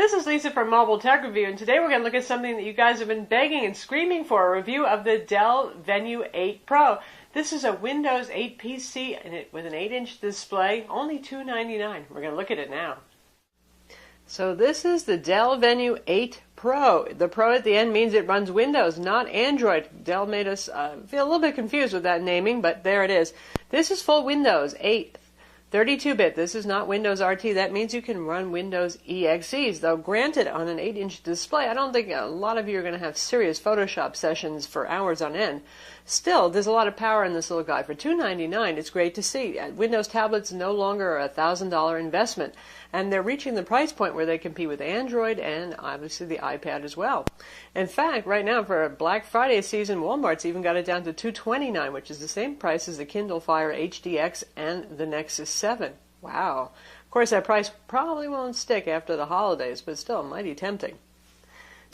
This is Lisa from Mobile Tech Review, and today we're going to look at something that you guys have been begging and screaming for, a review of the Dell Venue 8 Pro. This is a Windows 8 PC with an 8-inch display, only $299. We're going to look at it now. So this is the Dell Venue 8 Pro. The Pro at the end means it runs Windows, not Android. Dell made us feel a little bit confused with that naming, but there it is. This is full Windows 8. 32-bit. This is not Windows RT. That means you can run Windows EXEs. Though granted, on an 8-inch display, I don't think a lot of you are going to have serious Photoshop sessions for hours on end. Still, there's a lot of power in this little guy. For $299, it's great to see. Windows tablets no longer a $1,000 investment, and they're reaching the price point where they compete with Android and obviously the iPad as well. In fact, right now for Black Friday season, Walmart's even got it down to $229, which is the same price as the Kindle Fire HDX and the Nexus 7. Wow. Of course, that price probably won't stick after the holidays, but still mighty tempting.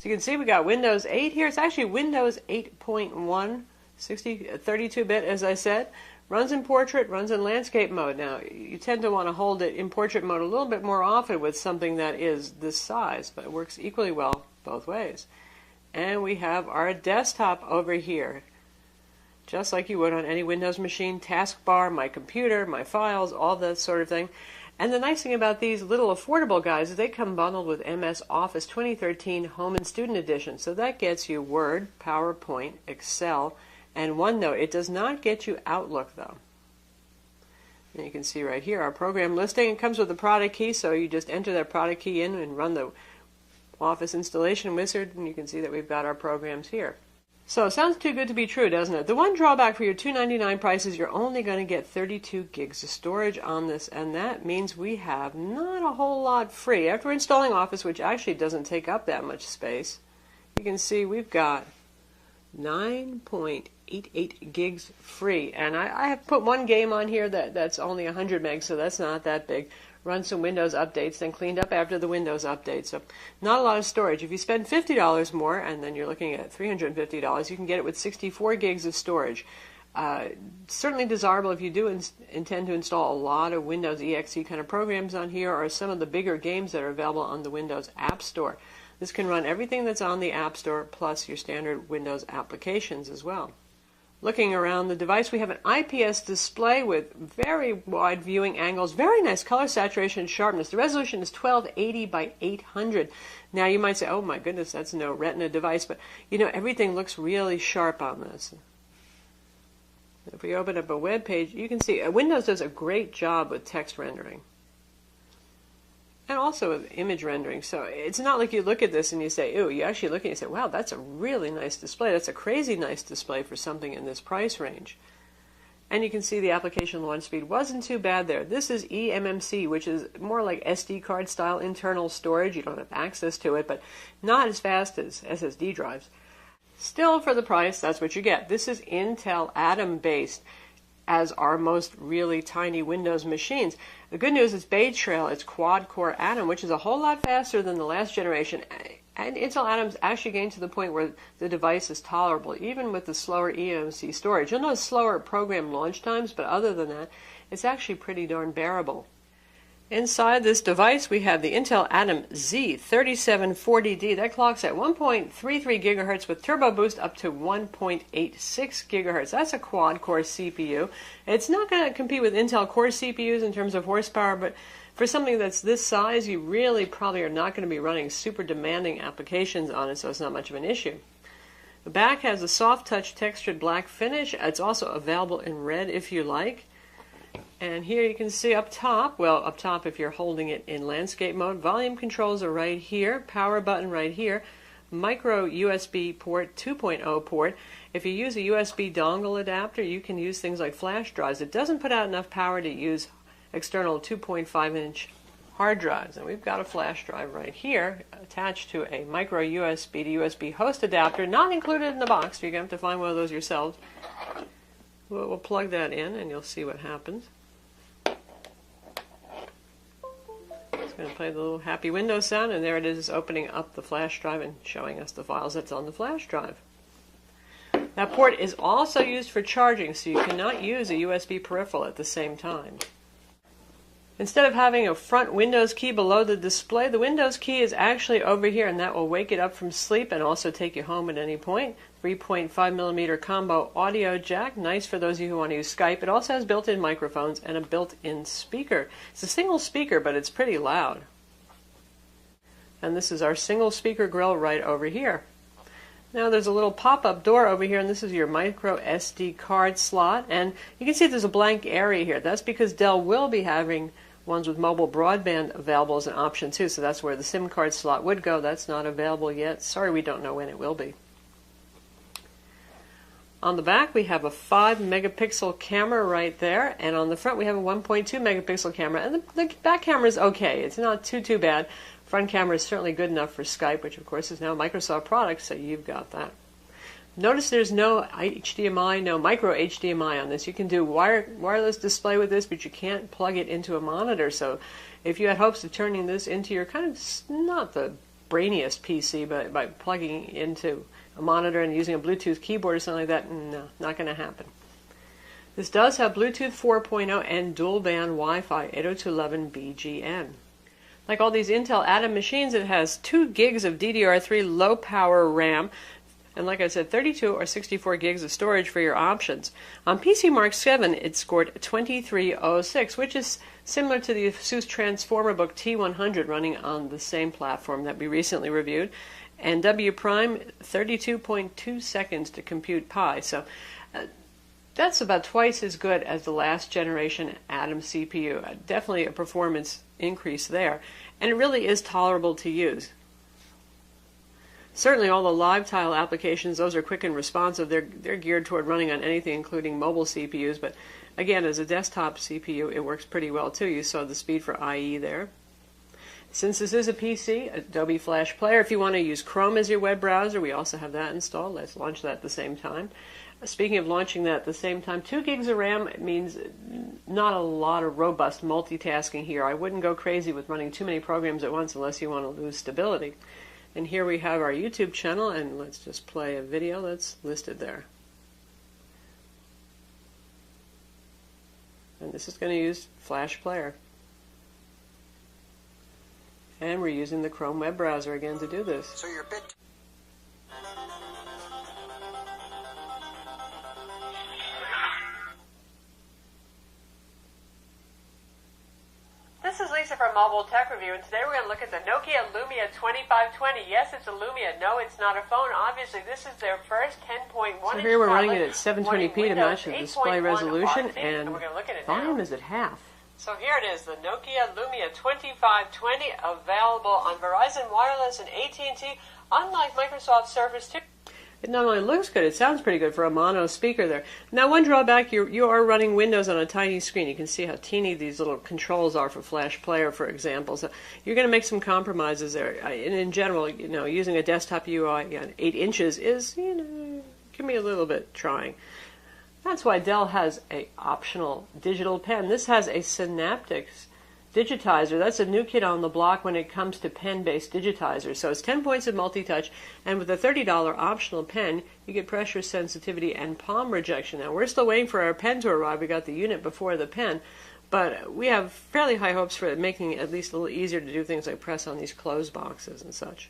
So you can see we got Windows 8 here. It's actually Windows 8.1. 32-bit, as I said, runs in portrait, runs in landscape mode. Now, you tend to want to hold it in portrait mode a little bit more often with something that is this size, but it works equally well both ways. And we have our desktop over here, just like you would on any Windows machine. Taskbar, my computer, my files, all that sort of thing. And the nice thing about these little affordable guys is they come bundled with MS Office 2013 Home and Student Edition. So that gets you Word, PowerPoint, Excel, and OneNote. It does not get you Outlook, though. And you can see right here our program listing. It comes with a product key, so you just enter that product key in and run the Office installation wizard, and you can see that we've got our programs here. So it sounds too good to be true, doesn't it? The one drawback for your $299 price is you're only going to get 32 gigs of storage on this, and that means we have not a whole lot free. After installing Office, which actually doesn't take up that much space, you can see we've got 9.88 gigs free, and I have put one game on here that's only 100 megs, so that's not that big. Run some Windows updates, then cleaned up after the Windows update, so not a lot of storage. If you spend $50 more, and then you're looking at $350, you can get it with 64 gigs of storage. Certainly desirable if you do intend to install a lot of Windows EXE kind of programs on here, or some of the bigger games that are available on the Windows App Store. This can run everything that's on the App Store, plus your standard Windows applications as well. Looking around the device, we have an IPS display with very wide viewing angles, very nice color saturation and sharpness. The resolution is 1280 by 800. Now you might say, oh my goodness, that's no Retina device, but you know, everything looks really sharp on this. If we open up a web page, you can see Windows does a great job with text rendering. And also with image rendering. So it's not like you look at this and you say, ooh, you actually look and you say, wow, that's a really nice display. That's a crazy nice display for something in this price range. And you can see the application launch speed wasn't too bad there. This is eMMC, which is more like SD card style internal storage. You don't have access to it, but not as fast as SSD drives. Still, for the price, that's what you get. This is Intel Atom based, as are most really tiny Windows machines. The good news is Bay Trail, it's quad-core Atom, which is a whole lot faster than the last generation. And Intel Atom's actually getting to the point where the device is tolerable, even with the slower eMMC storage. You'll notice slower program launch times, but other than that, it's actually pretty darn bearable. Inside this device, we have the Intel Atom Z3740D. That clocks at 1.33 gigahertz with turbo boost up to 1.86 gigahertz. That's a quad-core CPU. It's not going to compete with Intel Core CPUs in terms of horsepower, but for something that's this size, you really probably are not going to be running super demanding applications on it, so it's not much of an issue. The back has a soft touch textured black finish. It's also available in red if you like. And here you can see up top, well, up top if you're holding it in landscape mode, volume controls are right here, power button right here, micro USB port, 2.0 port. If you use a USB dongle adapter, you can use things like flash drives. It doesn't put out enough power to use external 2.5-inch hard drives. And we've got a flash drive right here attached to a micro USB to USB host adapter, not included in the box, so you're going to have to find one of those yourselves. We'll plug that in and you'll see what happens. It's going to play the little happy Windows sound, and there it is opening up the flash drive and showing us the files that's on the flash drive. That port is also used for charging, so you cannot use a USB peripheral at the same time. Instead of having a front Windows key below the display, the Windows key is actually over here, and that will wake it up from sleep and also take you home at any point. 3.5mm combo audio jack, nice for those of you who want to use Skype. It also has built-in microphones and a built-in speaker. It's a single speaker, but it's pretty loud. And this is our single speaker grill right over here. Now there's a little pop-up door over here, and this is your micro SD card slot. And you can see there's a blank area here. That's because Dell will be having ones with mobile broadband available as an option too, so that's where the SIM card slot would go. That's not available yet. Sorry, we don't know when it will be. On the back we have a 5-megapixel camera right there, and on the front we have a 1.2-megapixel camera, and the back camera is okay. It's not too bad. Front camera is certainly good enough for Skype, which of course is now a Microsoft product, so you've got that. Notice there's no HDMI, no micro HDMI on this. You can do wireless display with this, but you can't plug it into a monitor. So if you had hopes of turning this into your kind of, not the brainiest PC, but by plugging into a monitor and using a Bluetooth keyboard or something like that, no, not going to happen. This does have Bluetooth 4.0 and dual band Wi-Fi 802.11bgn. Like all these Intel Atom machines, it has 2 gigs of DDR3 low power RAM, and like I said, 32 or 64 gigs of storage for your options. On PC Mark 7, it scored 2306, which is similar to the ASUS Transformer Book T100 running on the same platform that we recently reviewed. And W Prime, 32.2 seconds to compute Pi. So that's about twice as good as the last generation Atom CPU. Definitely a performance increase there. And it really is tolerable to use. Certainly all the live tile applications, those are quick and responsive. They're geared toward running on anything, including mobile CPUs. But again, as a desktop CPU, it works pretty well too. You saw the speed for IE there. Since this is a PC, Adobe Flash Player, if you want to use Chrome as your web browser, we also have that installed. Let's launch that at the same time. Speaking of launching that at the same time, 2 gigs of RAM means not a lot of robust multitasking here. I wouldn't go crazy with running too many programs at once unless you want to lose stability. And here we have our YouTube channel, and let's just play a video that's listed there. And this is going to use Flash Player. And we're using the Chrome web browser again to do this. So you're a bit... This is Lisa from Mobile Tech Review, and today we're going to look at the Nokia Lumia 2520. Yes, it's a Lumia. No, it's not a phone. Obviously, this is their first 10.1 So inch here we're running tablet, it at 720p to match the display resolution, and we're going to look at it volume now. is at half. So here it is, the Nokia Lumia 2520, available on Verizon Wireless and AT&T, unlike Microsoft Surface 2. It not only looks good, it sounds pretty good for a mono speaker there. Now, one drawback, you are running Windows on a tiny screen. You can see how teeny these little controls are for Flash Player, for example. So you're going to make some compromises there. And in general, using a desktop UI on 8 inches is, can be a little bit trying. That's why Dell has an optional digital pen. This has a Synaptics digitizer. That's a new kid on the block when it comes to pen-based digitizers. So it's 10 points of multi-touch, and with a $30 optional pen, you get pressure sensitivity and palm rejection. Now, we're still waiting for our pen to arrive. We got the unit before the pen, but we have fairly high hopes for it making it at least a little easier to do things like press on these closed boxes and such.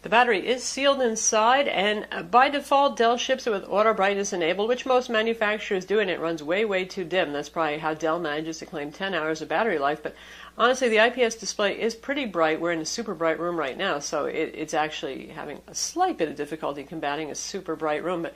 The battery is sealed inside, and by default, Dell ships it with auto brightness enabled, which most manufacturers do, and it runs way too dim. That's probably how Dell manages to claim 10 hours of battery life. But honestly, the IPS display is pretty bright. We're in a super bright room right now, so it's actually having a slight bit of difficulty combating a super bright room. But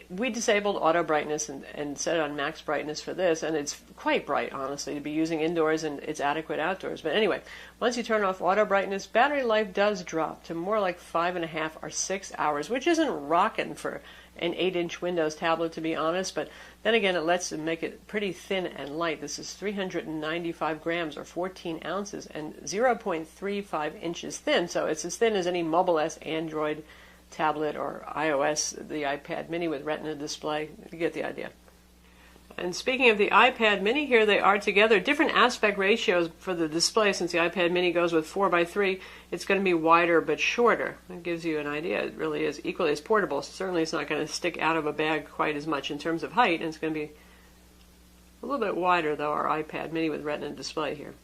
we disabled auto brightness and set it on max brightness for this, and it's quite bright, honestly, to be using indoors, and it's adequate outdoors. But anyway, once you turn off auto brightness, battery life does drop to more like 5.5 or 6 hours, which isn't rocking for an 8-inch Windows tablet, to be honest. But then again, it lets them make it pretty thin and light. This is 395 grams or 14 ounces and 0.35 inches thin, so it's as thin as any Mobile S Android tablet or iOS, the iPad mini with Retina display. You get the idea. And speaking of the iPad mini, here they are together. Different aspect ratios for the display. Since the iPad mini goes with 4:3, it's going to be wider but shorter. That gives you an idea. It really is equally as portable. Certainly it's not going to stick out of a bag quite as much in terms of height, and it's going to be A little bit wider, though, our iPad mini with Retina display here.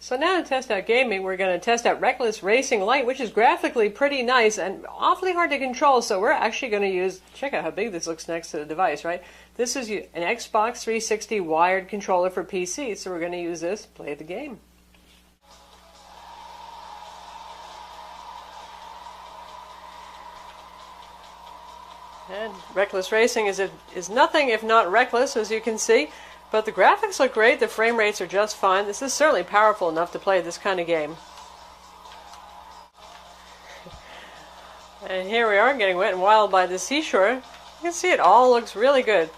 So now to test out gaming, we're going to test out Reckless Racing Lite, which is graphically pretty nice and awfully hard to control. So we're actually going to use, check out how big this looks next to the device, right? This is an Xbox 360 wired controller for PC, so we're going to use this to play the game. And Reckless Racing is nothing if not reckless, as you can see. But the graphics look great, the frame rates are just fine. This is certainly powerful enough to play this kind of game. And here we are getting wet and wild by the seashore. You can see it all looks really good.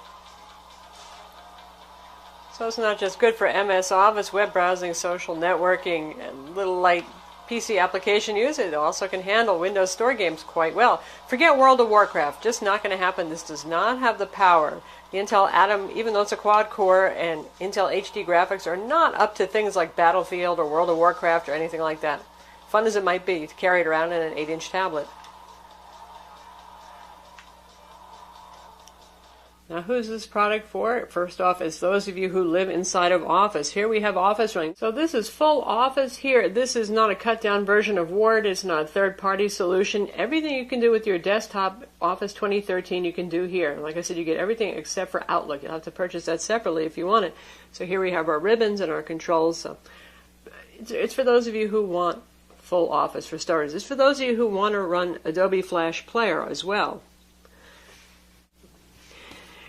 So it's not just good for MS Office, web browsing, social networking, and little light PC application use. It also can handle Windows Store games quite well. Forget World of Warcraft, just not going to happen. This does not have the power. The Intel Atom, even though it's a quad core, and Intel HD graphics are not up to things like Battlefield or World of Warcraft or anything like that. Fun as it might be to carry it around in an 8-inch tablet. Now, who's this product for? First off, it's those of you who live inside of Office. Here we have Office running. So this is full Office here. This is not a cut-down version of Word. It's not a third-party solution. Everything you can do with your desktop Office 2013 you can do here. Like I said, you get everything except for Outlook. You'll have to purchase that separately if you want it. So here we have our ribbons and our controls. So it's for those of you who want full Office, for starters. It's for those of you who want to run Adobe Flash Player as well.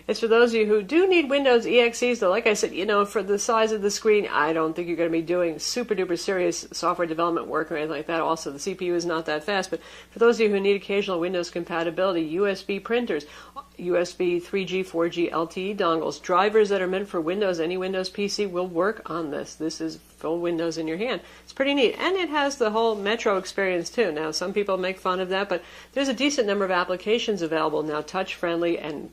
It's for those of you who do need Windows EXEs, though, like I said, for the size of the screen, I don't think you're going to be doing super-duper serious software development work or anything like that. Also, the CPU is not that fast. But for those of you who need occasional Windows compatibility, USB printers, USB 3G, 4G LTE dongles, drivers that are meant for Windows, any Windows PC will work on this. This is full Windows in your hand. It's pretty neat. And it has the whole Metro experience, too. Now, some people make fun of that, but there's a decent number of applications available now, touch-friendly, and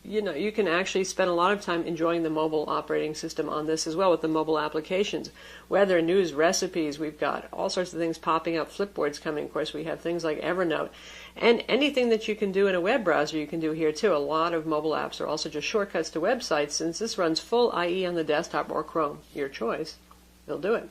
you can actually spend a lot of time enjoying the mobile operating system on this as well with the mobile applications. Weather, news, recipes, we've got all sorts of things popping up. Flipboards coming, of course. We have things like Evernote. And anything that you can do in a web browser, you can do here too. A lot of mobile apps are also just shortcuts to websites. Since this runs full IE on the desktop or Chrome, your choice, they'll do it.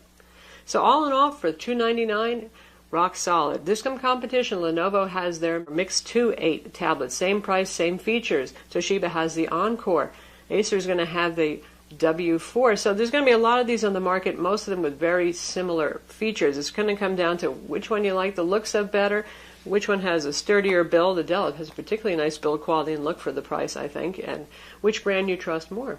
So all in all, for $299, rock solid. There's some competition. Lenovo has their Mix 2.8 tablet. Same price, same features. Toshiba has the Encore. Acer's going to have the W4. So there's going to be a lot of these on the market, most of them with very similar features. It's going to come down to which one you like the looks of better, which one has a sturdier build. The Dell has a particularly nice build quality and look for the price, I think, and which brand you trust more.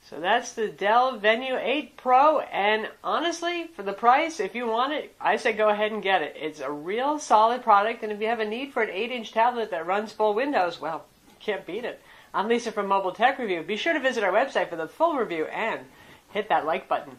So that's the Dell Venue 8 Pro, and honestly, for the price, if you want it, I say go ahead and get it. It's a real solid product, and if you have a need for an 8-inch tablet that runs full Windows, well, you can't beat it. I'm Lisa from Mobile Tech Review. Be sure to visit our website for the full review and hit that like button.